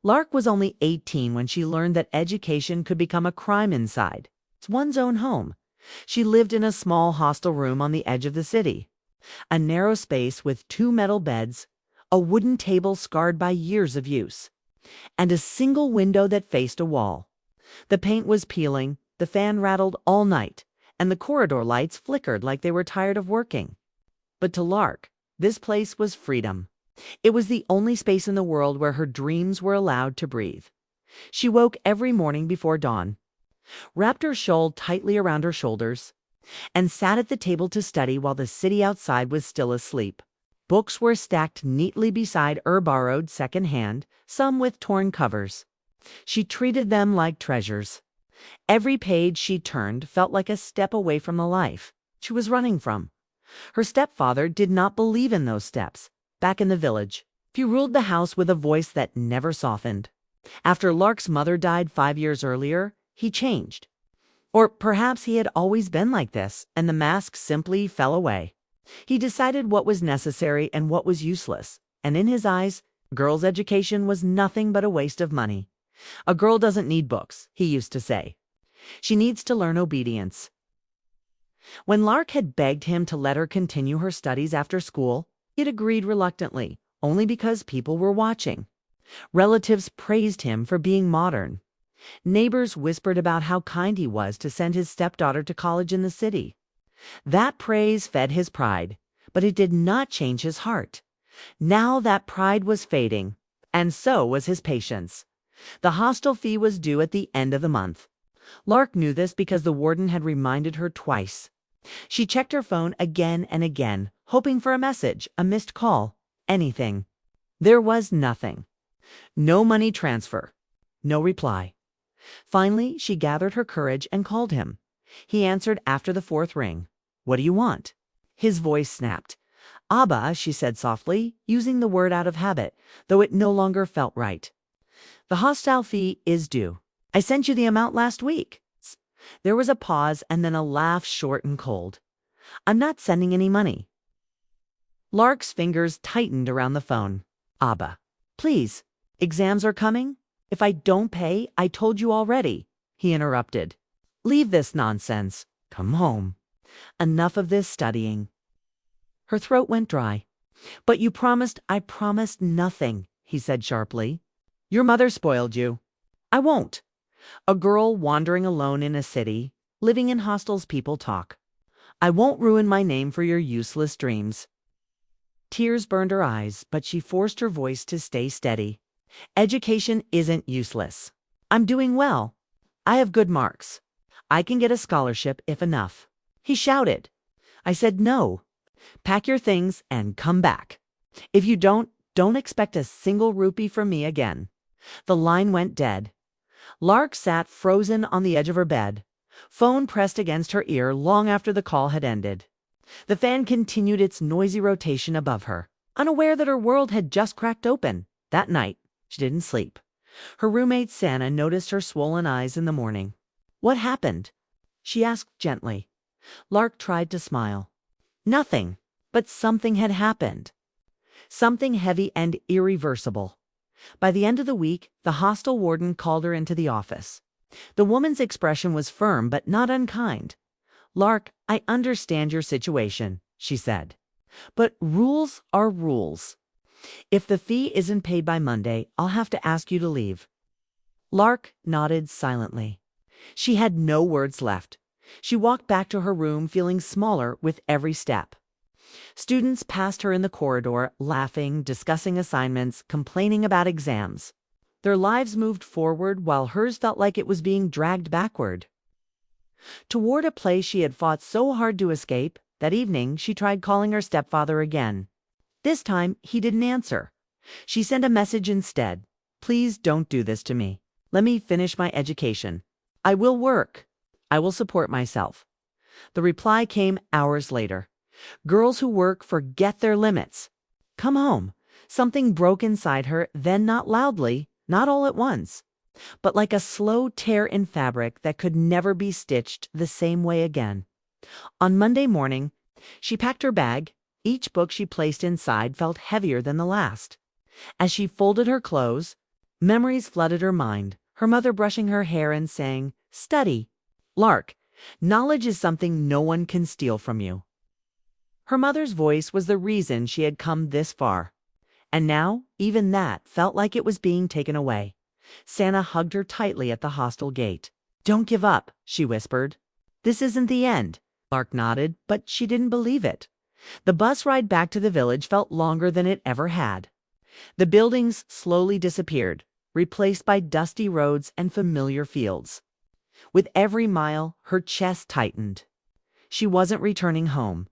Lark was only 18 when she learned that education could become a crime inside one's own home. She lived in a small hostel room on the edge of the city, a narrow space with 2 metal beds, a wooden table scarred by years of use, and a single window that faced a wall. The paint was peeling, the fan rattled all night, and the corridor lights flickered like they were tired of working. But to Lark, this place was freedom. It was the only space in the world where her dreams were allowed to breathe. She woke every morning before dawn, wrapped her shawl tightly around her shoulders, and sat at the table to study while the city outside was still asleep. Books were stacked neatly beside her borrowed second-hand, some with torn covers. She treated them like treasures. Every page she turned felt like a step away from the life she was running from. Her stepfather did not believe in those steps. Back in the village, he ruled the house with a voice that never softened. After Lark's mother died 5 years earlier, he changed. Or perhaps he had always been like this, and the mask simply fell away. He decided what was necessary and what was useless, and in his eyes, a girl's education was nothing but a waste of money. A girl doesn't need books, he used to say. She needs to learn obedience. When Lark had begged him to let her continue her studies after school, he had agreed reluctantly, only because people were watching. Relatives praised him for being modern. Neighbors whispered about how kind he was to send his stepdaughter to college in the city. That praise fed his pride, but it did not change his heart. Now that pride was fading, and so was his patience. The hostel fee was due at the end of the month. Lark knew this because the warden had reminded her twice. She checked her phone again and again, hoping for a message, a missed call, anything. There was nothing. No money transfer. No reply. Finally, she gathered her courage and called him. He answered after the 4th ring. "What do you want?" His voice snapped. "Abba," she said softly, using the word out of habit, though it no longer felt right. "The hostel fee is due. I sent you the amount last week." There was a pause and then a laugh, short and cold. "I'm not sending any money." Lark's fingers tightened around the phone. "Abba, please, exams are coming. If I don't pay, I told you already," he interrupted. "Leave this nonsense. Come home. Enough of this studying." Her throat went dry. "But you promised." "I promised nothing," he said sharply. "Your mother spoiled you. I won't. A girl wandering alone in a city, living in hostels people talk. I won't ruin my name for your useless dreams." Tears burned her eyes, but she forced her voice to stay steady. "Education isn't useless. I'm doing well. I have good marks. I can get a scholarship if enough." He shouted. "I said no. Pack your things and come back. If you don't expect a single rupee from me again." The line went dead. Lark sat frozen on the edge of her bed, phone pressed against her ear long after the call had ended. The fan continued its noisy rotation above her, unaware that her world had just cracked open. That night, she didn't sleep. Her roommate Santa noticed her swollen eyes in the morning. "What happened?" she asked gently. Lark tried to smile. Nothing, but something had happened. Something heavy and irreversible. By the end of the week, the hostel warden called her into the office. The woman's expression was firm but not unkind. "Lark, I understand your situation," she said. "But rules are rules. If the fee isn't paid by Monday, I'll have to ask you to leave." Lark nodded silently. She had no words left. She walked back to her room feeling smaller with every step. Students passed her in the corridor, laughing, discussing assignments, complaining about exams. Their lives moved forward while hers felt like it was being dragged backward. Toward a place she had fought so hard to escape, that evening she tried calling her stepfather again. This time, he didn't answer. She sent a message instead. "Please don't do this to me. Let me finish my education. I will work. I will support myself." The reply came hours later. "Girls who work forget their limits. Come home." Something broke inside her, then not loudly, not all at once, but like a slow tear in fabric that could never be stitched the same way again. On Monday morning, she packed her bag. Each book she placed inside felt heavier than the last. As she folded her clothes, Memories flooded her mind, her mother brushing her hair and saying, "Study. Lark, knowledge is something no one can steal from you." Her mother's voice was the reason she had come this far. And now, even that felt like it was being taken away. Santa hugged her tightly at the hostel gate. "Don't give up," she whispered. "This isn't the end." Lark nodded, but she didn't believe it. The bus ride back to the village felt longer than it ever had. The buildings slowly disappeared, replaced by dusty roads and familiar fields. With every mile, her chest tightened. She wasn't returning home.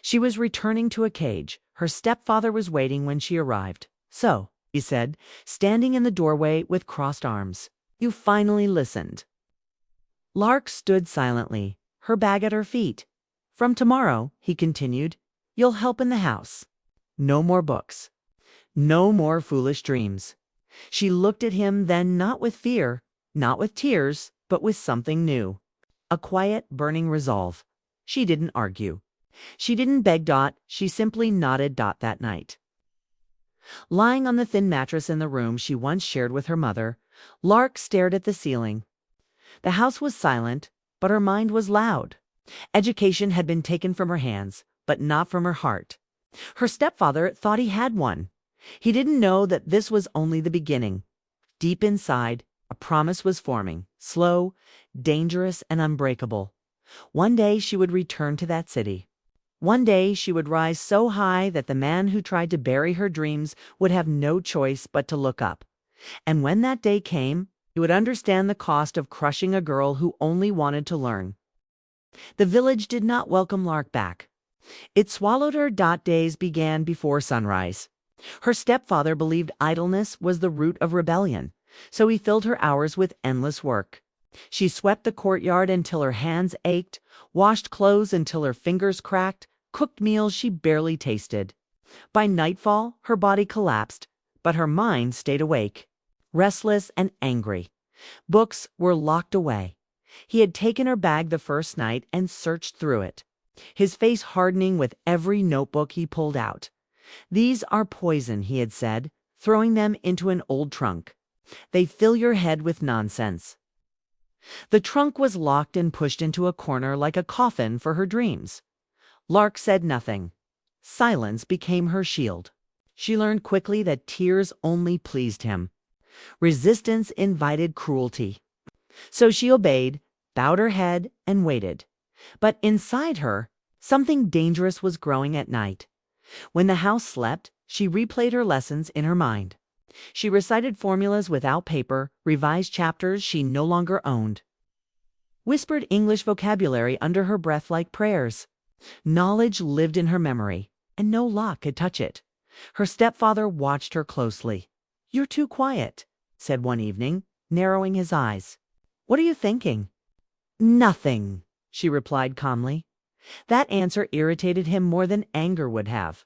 She was returning to a cage. Her stepfather was waiting when she arrived. "So," he said, standing in the doorway with crossed arms, "you finally listened." Lark stood silently, her bag at her feet. "From tomorrow," he continued, "you'll help in the house. No more books. No more foolish dreams." She looked at him then, not with fear, not with tears, but with something new. A quiet, burning resolve. She didn't argue. She didn't beg Dot, she simply nodded Dot that night. Lying on the thin mattress in the room she once shared with her mother, Lark stared at the ceiling. The house was silent, but her mind was loud. Education had been taken from her hands, but not from her heart. Her stepfather thought he had one. He didn't know that this was only the beginning. Deep inside, a promise was forming, slow, dangerous, and unbreakable. One day she would return to that city. One day she would rise so high that the man who tried to bury her dreams would have no choice but to look up. And when that day came, he would understand the cost of crushing a girl who only wanted to learn. The village did not welcome Lark back. It swallowed her. Days began before sunrise. Her stepfather believed idleness was the root of rebellion, so he filled her hours with endless work. She swept the courtyard until her hands ached, washed clothes until her fingers cracked, cooked meals she barely tasted. By nightfall, her body collapsed, but her mind stayed awake, restless and angry. Books were locked away. He had taken her bag the first night and searched through it, his face hardening with every notebook he pulled out. "These are poison," he had said, throwing them into an old trunk. "They fill your head with nonsense." The trunk was locked and pushed into a corner like a coffin for her dreams. Lark said nothing. Silence became her shield. She learned quickly that tears only pleased him. Resistance invited cruelty. So she obeyed, bowed her head, and waited. But inside her, something dangerous was growing at night. When the house slept, she replayed her lessons in her mind. She recited formulas without paper, revised chapters she no longer owned, whispered English vocabulary under her breath like prayers. Knowledge lived in her memory, and no lock could touch it. Her stepfather watched her closely. "You're too quiet," said one evening, narrowing his eyes. "What are you thinking?" "Nothing," she replied calmly. That answer irritated him more than anger would have.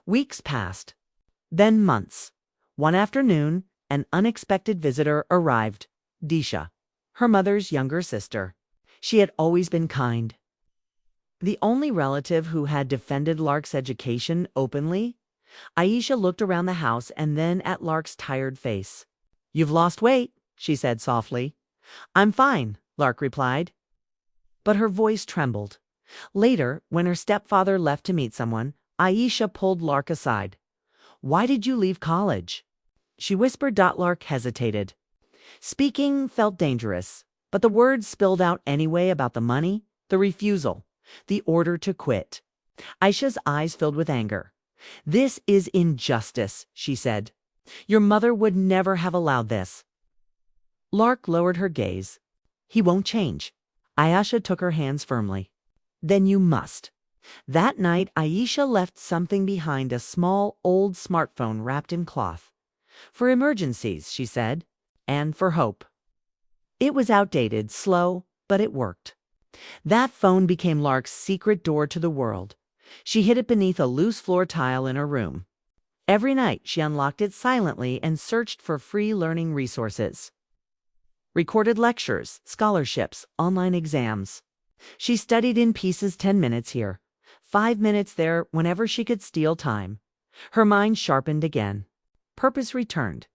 Weeks passed, then months. One afternoon, an unexpected visitor arrived. Disha, her mother's younger sister. She had always been kind. The only relative who had defended Lark's education openly. Aisha looked around the house and then at Lark's tired face. "You've lost weight," she said softly. "I'm fine," Lark replied. But her voice trembled. Later, when her stepfather left to meet someone, Aisha pulled Lark aside. "Why did you leave college?" She whispered. Lark hesitated. Speaking felt dangerous, but the words spilled out anyway about the money, the refusal, the order to quit. Aisha's eyes filled with anger. "This is injustice," she said. "Your mother would never have allowed this." Lark lowered her gaze. "He won't change." Aisha took her hands firmly. "Then you must." That night, Aisha left something behind, a small, old smartphone wrapped in cloth. "For emergencies," she said, "and for hope." It was outdated, slow, but it worked. That phone became Lark's secret door to the world. She hid it beneath a loose floor tile in her room. Every night, she unlocked it silently and searched for free learning resources. Recorded lectures, scholarships, online exams. She studied in pieces, 10 minutes here, 5 minutes there, whenever she could steal time. Her mind sharpened again. Purpose returned.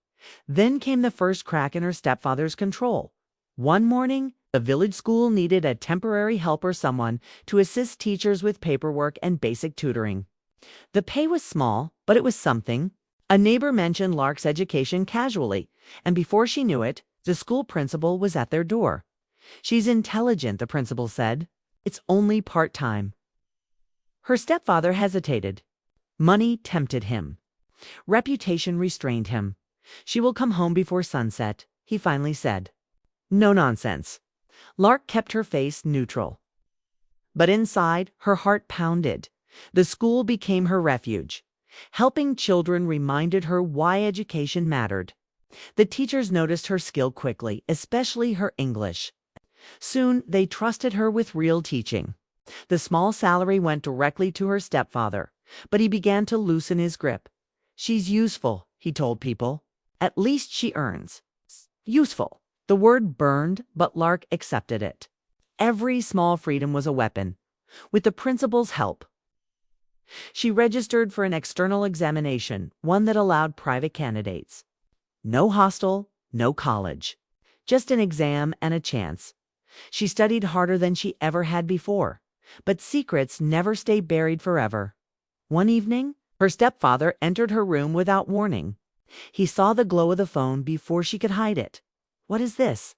Then came the first crack in her stepfather's control. One morning, the village school needed a temporary help or someone to assist teachers with paperwork and basic tutoring. The pay was small, but it was something. A neighbor mentioned Lark's education casually, and before she knew it, the school principal was at their door. "She's intelligent," the principal said. "It's only part-time." Her stepfather hesitated. Money tempted him. Reputation restrained him. "She will come home before sunset," he finally said. No nonsense. Lark kept her face neutral. But inside, her heart pounded. The school became her refuge. Helping children reminded her why education mattered. The teachers noticed her skill quickly, especially her English. Soon, they trusted her with real teaching. The small salary went directly to her stepfather, but he began to loosen his grip. "She's useful," he told people. "At least she earns." Useful. The word burned, but Lark accepted it. Every small freedom was a weapon. With the principal's help, she registered for an external examination, one that allowed private candidates. No hostel, no college. Just an exam and a chance. She studied harder than she ever had before. But secrets never stay buried forever. One evening, her stepfather entered her room without warning. He saw the glow of the phone before she could hide it. "What is this?"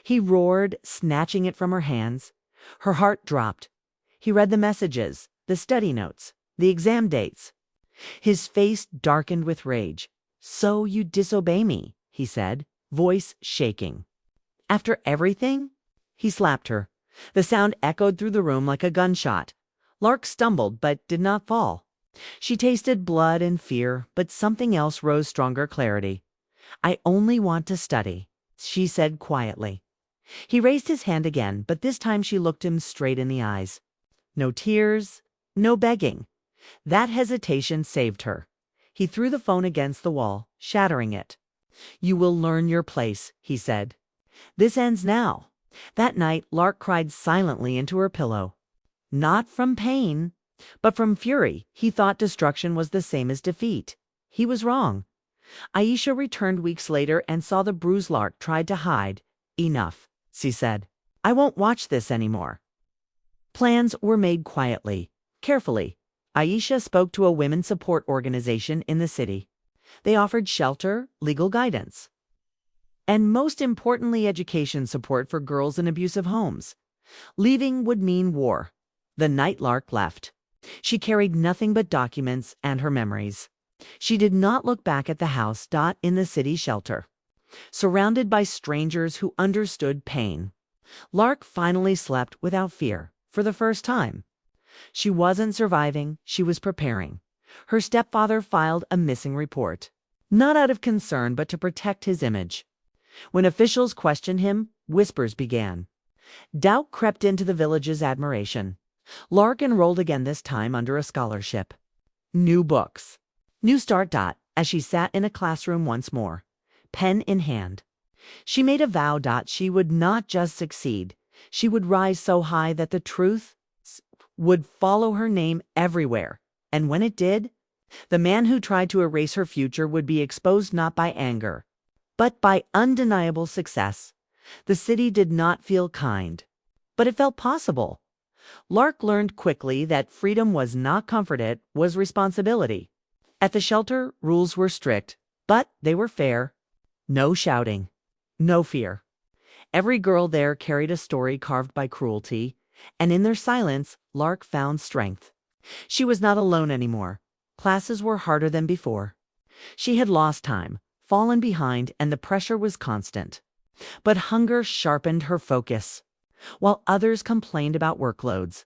he roared, snatching it from her hands. Her heart dropped. He read the messages, the study notes, the exam dates. His face darkened with rage. "So you disobey me," he said, voice shaking. "After everything?" He slapped her. The sound echoed through the room like a gunshot. Lark stumbled but did not fall. She tasted blood and fear, but something else rose stronger clarity. "I only want to study," she said quietly. He raised his hand again, but this time she looked him straight in the eyes. No tears, no begging. That hesitation saved her. He threw the phone against the wall, shattering it. "You will learn your place," he said. "This ends now." That night, Lark cried silently into her pillow. Not from pain, but from fury. He thought destruction was the same as defeat. He was wrong. Aisha returned weeks later and saw the bruised Lark tried to hide. "Enough," she said. "I won't watch this anymore." Plans were made quietly, carefully. Aisha spoke to a women's support organization in the city. They offered shelter, legal guidance, and most importantly, education support for girls in abusive homes. Leaving would mean war. The night Lark left. She carried nothing but documents and her memories. She did not look back at the house in the city shelter. Surrounded by strangers who understood pain, Lark finally slept without fear for the first time. She wasn't surviving, she was preparing. Her stepfather filed a missing report, not out of concern but to protect his image. When officials questioned him, whispers began. Doubt crept into the village's admiration. Lark enrolled again, this time under a scholarship. New books. New start. As she sat in a classroom once more, pen in hand. She made a vow. She would not just succeed. She would rise so high that the truth would follow her name everywhere. And when it did, the man who tried to erase her future would be exposed not by anger, but by undeniable success. The city did not feel kind, but it felt possible. Lark learned quickly that freedom was not comfort, it was responsibility. At the shelter, rules were strict, but they were fair. No shouting, no fear. Every girl there carried a story carved by cruelty, and in their silence, Lark found strength. She was not alone anymore. Classes were harder than before. She had lost time, fallen behind, and the pressure was constant. But hunger sharpened her focus, while others complained about workloads.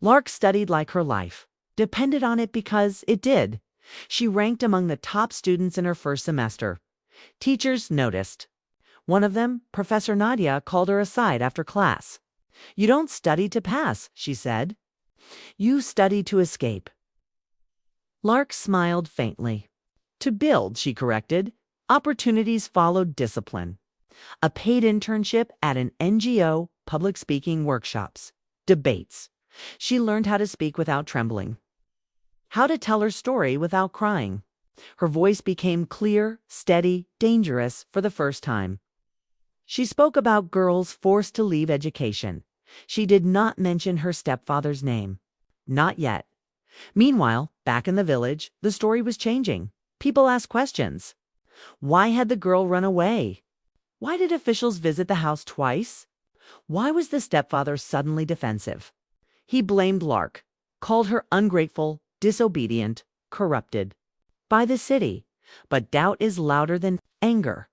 Lark studied like her life, depended on it because it did. She ranked among the top students in her first semester. Teachers noticed. One of them, Professor Nadia, called her aside after class. "You don't study to pass," she said. "You study to escape." Lark smiled faintly. "To build," she corrected. Opportunities followed discipline. A paid internship at an NGO, public speaking workshops, debates. She learned how to speak without trembling, how to tell her story without crying. Her voice became clear, steady, dangerous for the first time. She spoke about girls forced to leave education. She did not mention her stepfather's name. Not yet. Meanwhile, back in the village, the story was changing. People asked questions. Why had the girl run away? Why did officials visit the house twice? Why was the stepfather suddenly defensive? He blamed Lark, called her ungrateful, disobedient, corrupted. By the city. But doubt is louder than anger.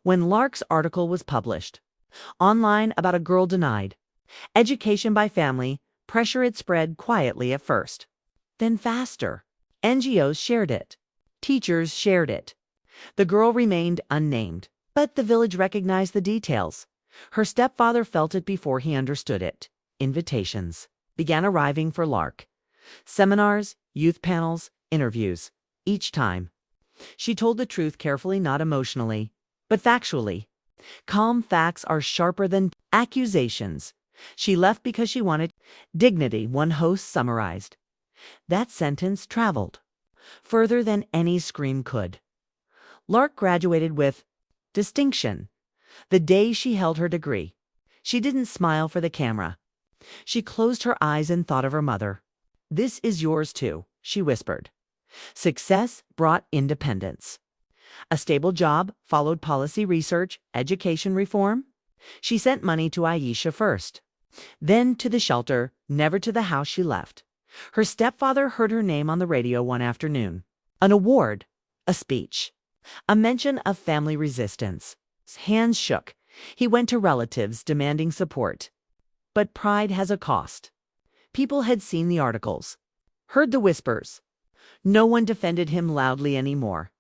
When Lark's article was published, online about a girl denied education by family, pressure it spread quietly at first. Then faster. NGOs shared it. Teachers shared it. The girl remained unnamed, but the village recognized the details. Her stepfather felt it before he understood it. Invitations began arriving for Lark. Seminars, youth panels, interviews. Each time, she told the truth carefully, not emotionally, but factually. Calm facts are sharper than accusations. She left because she wanted dignity, one host summarized. That sentence traveled further than any scream could. Lark graduated with distinction the day she held her degree. She didn't smile for the camera. She closed her eyes and thought of her mother. "This is yours too," she whispered. Success brought independence. A stable job followed policy research, education reform. She sent money to Aisha first, then to the shelter, never to the house she left. Her stepfather heard her name on the radio one afternoon. An award, a speech, a mention of family resistance. His hands shook. He went to relatives demanding support. But pride has a cost. People had seen the articles, heard the whispers. No one defended him loudly anymore.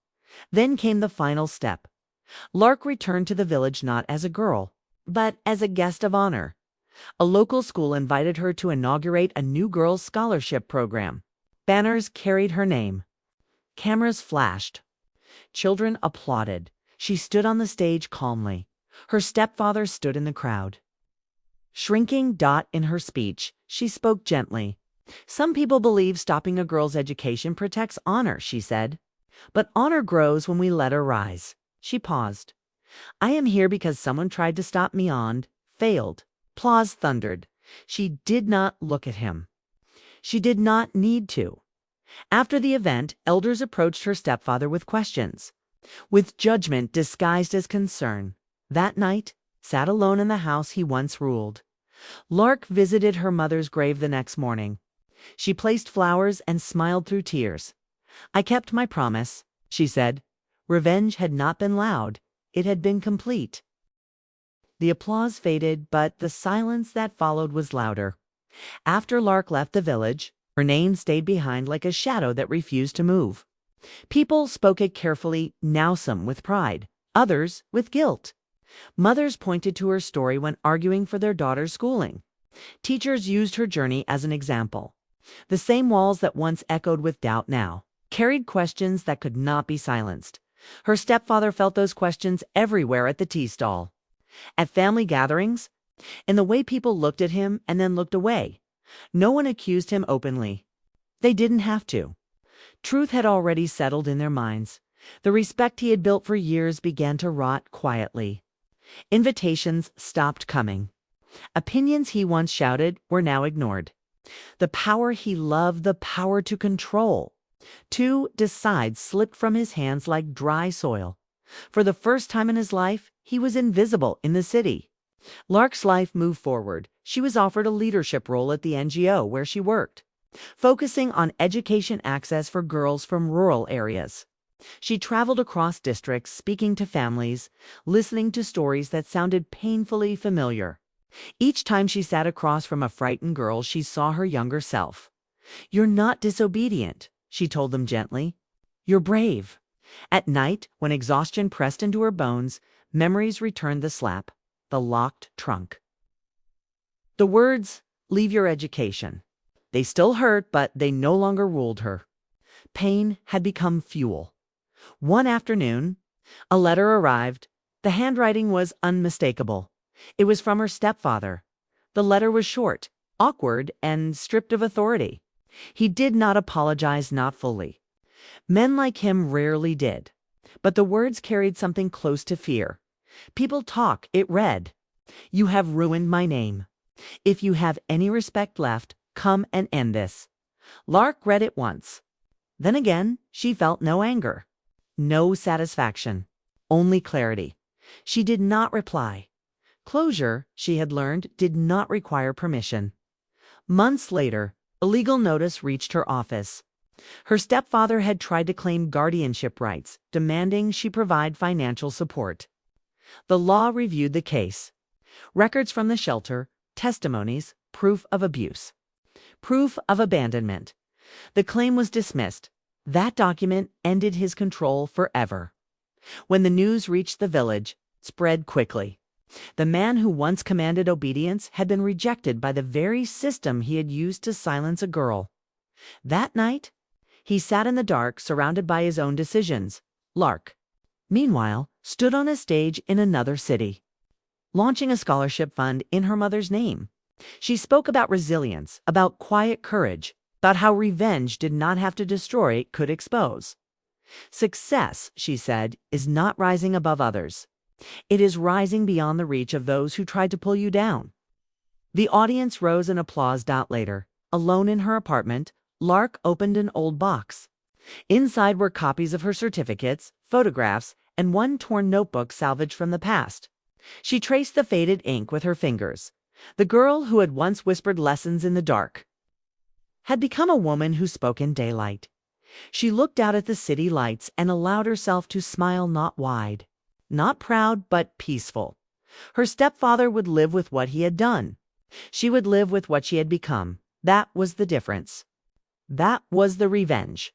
Then came the final step. Lark returned to the village not as a girl, but as a guest of honor. A local school invited her to inaugurate a new girls' scholarship program. Banners carried her name. Cameras flashed. Children applauded. She stood on the stage calmly. Her stepfather stood in the crowd. Shrinking dot in her speech, she spoke gently. "Some people believe stopping a girl's education protects honor," she said. "But honor grows when we let her rise." She paused. "I am here because someone tried to stop me and failed." Applause thundered. She did not look at him. She did not need to. After the event, elders approached her stepfather with questions, with judgment disguised as concern. That night, sat alone in the house he once ruled. Lark visited her mother's grave the next morning. She placed flowers and smiled through tears. "I kept my promise," she said. Revenge had not been loud. It had been complete. The applause faded, but the silence that followed was louder. After Lark left the village, her name stayed behind like a shadow that refused to move. People spoke it carefully, now some with pride, others with guilt. Mothers pointed to her story when arguing for their daughter's schooling. Teachers used her journey as an example. The same walls that once echoed with doubt now carried questions that could not be silenced. Her stepfather felt those questions everywhere at the tea stall, at family gatherings, in the way people looked at him and then looked away. No one accused him openly. They didn't have to. Truth had already settled in their minds. The respect he had built for years began to rot quietly. Invitations stopped coming. Opinions he once shouted were now ignored. The power he loved, the power to control, to decide, slipped from his hands like dry soil. For the first time in his life, he was invisible in the city. Lark's life moved forward. She was offered a leadership role at the NGO where she worked, focusing on education access for girls from rural areas. She traveled across districts, speaking to families, listening to stories that sounded painfully familiar. Each time she sat across from a frightened girl, she saw her younger self. "You're not disobedient," she told them gently. "You're brave." At night, when exhaustion pressed into her bones, memories returned the slap, the locked trunk. The words, "leave your education." They still hurt, but they no longer ruled her. Pain had become fuel. One afternoon, a letter arrived. The handwriting was unmistakable. It was from her stepfather. The letter was short, awkward, and stripped of authority. He did not apologize, not fully. Men like him rarely did. But the words carried something close to fear. People talk, it read. You have ruined my name. If you have any respect left, come and end this. Lark read it once. Then again, she felt no anger. No satisfaction. Only clarity. She did not reply. Closure, she had learned, did not require permission. Months later, a legal notice reached her office. Her stepfather had tried to claim guardianship rights, demanding she provide financial support. The law reviewed the case. Records from the shelter, testimonies, proof of abuse. Proof of abandonment. The claim was dismissed. That document ended his control forever. When the news reached the village, it spread quickly. The man who once commanded obedience had been rejected by the very system he had used to silence a girl. That night, he sat in the dark, surrounded by his own decisions. Lark, meanwhile, stood on a stage in another city, launching a scholarship fund in her mother's name. She spoke about resilience, about quiet courage, about how revenge did not have to destroy, it could expose. Success, she said, is not rising above others. It is rising beyond the reach of those who tried to pull you down. The audience rose in applause. Later, alone in her apartment, Lark opened an old box. Inside were copies of her certificates, photographs, and one torn notebook salvaged from the past. She traced the faded ink with her fingers. The girl who had once whispered lessons in the dark had become a woman who spoke in daylight. She looked out at the city lights and allowed herself to smile, not wide, not proud, but peaceful. Her stepfather would live with what he had done. She would live with what she had become. That was the difference. That was the revenge.